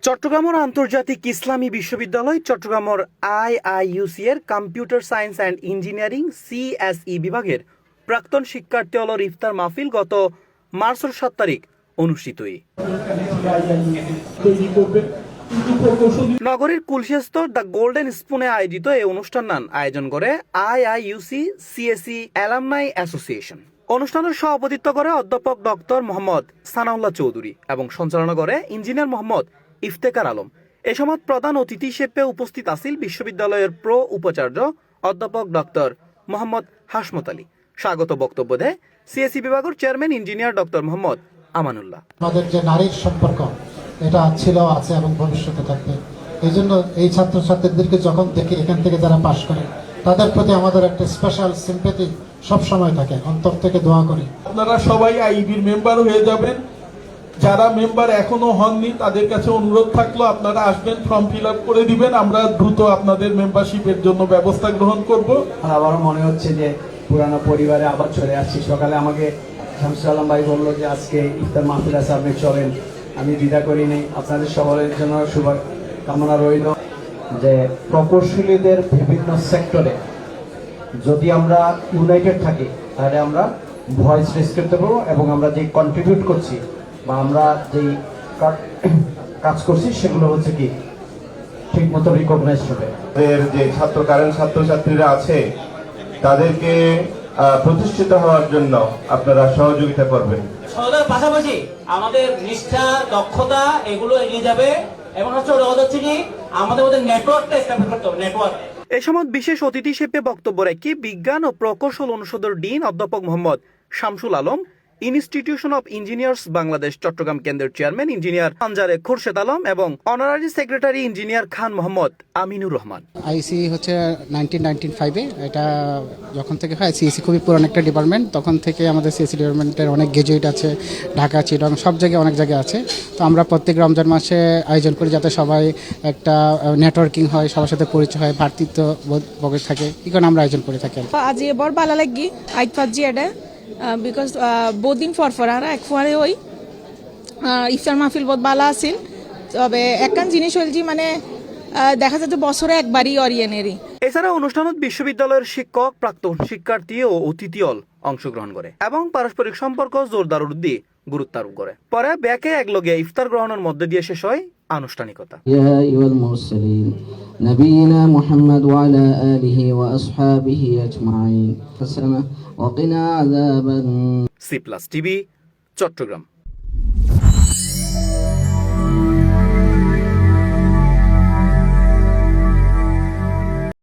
চট্টগ্রামের আন্তর্জাতিক ইসলামী বিশ্ববিদ্যালয় চট্টগ্রামের আইআইইউসি এর computer science and engineering CSE বিভাগের প্রাক্তন শিক্ষার্থী হলর ইফতার মাহফিল গত মার্চের 7 তারিখ অনুষ্ঠিত। নগরীর কুলশেস্ত দ্য গোল্ডেন স্পুনে আয়োজিত এই অনুষ্ঠান আয়োজন করে আইআইইউসি সিএসই অ্যালামনাই অ্যাসোসিয়েশন। অনুষ্ঠানের সভাপতিত্ব করে অধ্যাপক ডক্টর মোহাম্মদ সানাউল্লাহ চৌধুরী এবং সঞ্চালনা করে ইঞ্জিনিয়ার মোহাম্মদ ইফতেখার আলম। এ সময় প্রধান অতিথি হিসেবে উপস্থিত আছেন বিশ্ববিদ্যালয়ের উপাচার্য অধ্যাপক ডক্টর মোহাম্মদ হাসমত আলী। স্বাগত বক্তব্য দেয় সিএসই বিভাগের chairman engineer doctor Mohammad Amanullah. আমাদের যে নারীর সম্পর্ক এটা ছিল, আছে এবং ভবিষ্যতে থাকবে। এই জন্য এই ছাত্রছাত্রীদেরকে যখন দেখি এখান থেকে যারা পাশ করে তাদের প্রতি আমাদের একটা স্পেশাল সিম্পেথি সব সময় থাকে, অন্তর থেকে দোয়া করি। আপনারা সবাই আইবির মেম্বার হয়ে যাবেন। যারা মেম্বার এখনো হননি তাদের কাছে অনুরোধ থাকলো আপনারা আসবেন, ফর্ম ফিল আপ করে দিবেন। আমরা দ্রুত আপনাদের মেম্বারশিপের জন্য ব্যবস্থা গ্রহণ করব। আবারও মনে হচ্ছে যে পুরানো পরিবারে আবার চলে আসছি। সকালে আমাকে শামসুল আলম ভাই বললো যে আজকে ইফতার মাহফিল আছে, আপনি চলেন। আমি দ্বিধা করিনি। আপনাদের সবার জন্য শুভকামনা রইল যে প্রকৌশলীদের বিভিন্ন সেক্টরে যদি আমরা ইউনাইটেড থাকি তাহলে আমরা ভয়েস রেজ করতে পারবো এবং আমরা যে কন্ট্রিবিউট করছি বা আমরা যেই কাজ করছি সেগুলো হচ্ছে কি ঠিক মতো রিকগনাইজ হবে। যে ছাত্রছাত্রীরা আছে তাদেরকে প্রতিষ্ঠিত হওয়ার জন্য আপনারা সহযোগিতা করবেন। সহযোগিতার পাশাপাশি আমাদের নিষ্ঠা, দক্ষতা এগুলো এগিয়ে যাবে এবং হচ্ছে কি আমাদের মধ্যে নেটওয়ার্কটা স্থাপন করতে হবে। নেটওয়ার্ক। এই সময় বিশেষ অতিথি হিসেবে বক্তব্য রেখে বিজ্ঞান ও প্রকৌশল অনুষদের ডিন অধ্যাপক Mohammad Shamsul Alam, institution of engineers Bangladesh Chittagong কেন্দ্রের চেয়ারম্যান ইঞ্জিনিয়ার আনজারে খোরশেদ আলম এবং honorary secretary engineer Khan Mohammad Aminur Rahman. IC হচ্ছে 1995-এ, এটা যখন থেকে হয় সিএসি খুবই পুরান একটা ডিপার্টমেন্ট। তখন থেকে আমাদের সিএসি ডিপার্টমেন্টের অনেক গ্রাজুয়েট আছে, ঢাকা, চিটাগং সব জায়গায় অনেক জায়গায় আছে। তো আমরা প্রত্যেক রমজান মাসে আয়োজন করি যাতে সবাই একটা নেটওয়ার্কিং হয়, সবার সাথে পরিচয় হয়, ভ্রাতৃত্ব বোধ থাকে, এই কারণে আমরা আয়োজন করে থাকি। আজি বৰ ভালো লাগি আইত ফাজি এটা বিকজ বহুত দিন পর আর একবারে ওই ইফতার মাহফিল বহুত ভালো আছিল। তবে একখান জিনিস হলছি মানে দেখা যাচ্ছে বছরে একবারই অরিয়েনেরই। এছাড়া অনুষ্ঠানত বিশ্ববিদ্যালয়ের শিক্ষক, প্রাক্তন শিক্ষার্থী ও অতিথিয়ল অংশগ্রহণ করে এবং পারস্পরিক সম্পর্ক জোরদার উদ্দি গুরুত্ব আরোপ করে। পরে ব্যাকে একলগে ইফতার গ্রহণের মধ্যে দিয়ে শেষ হয় আনুষ্ঠানিকতা। ইয়া আইয়ুহাল মুরসালিন নবিয়িনা মুহাম্মদ ওয়া আলা আলিহি ওয়া আসহাবিহি আজমাইন ওয়া কিনা আযাবান। C+ TV, Chittagong.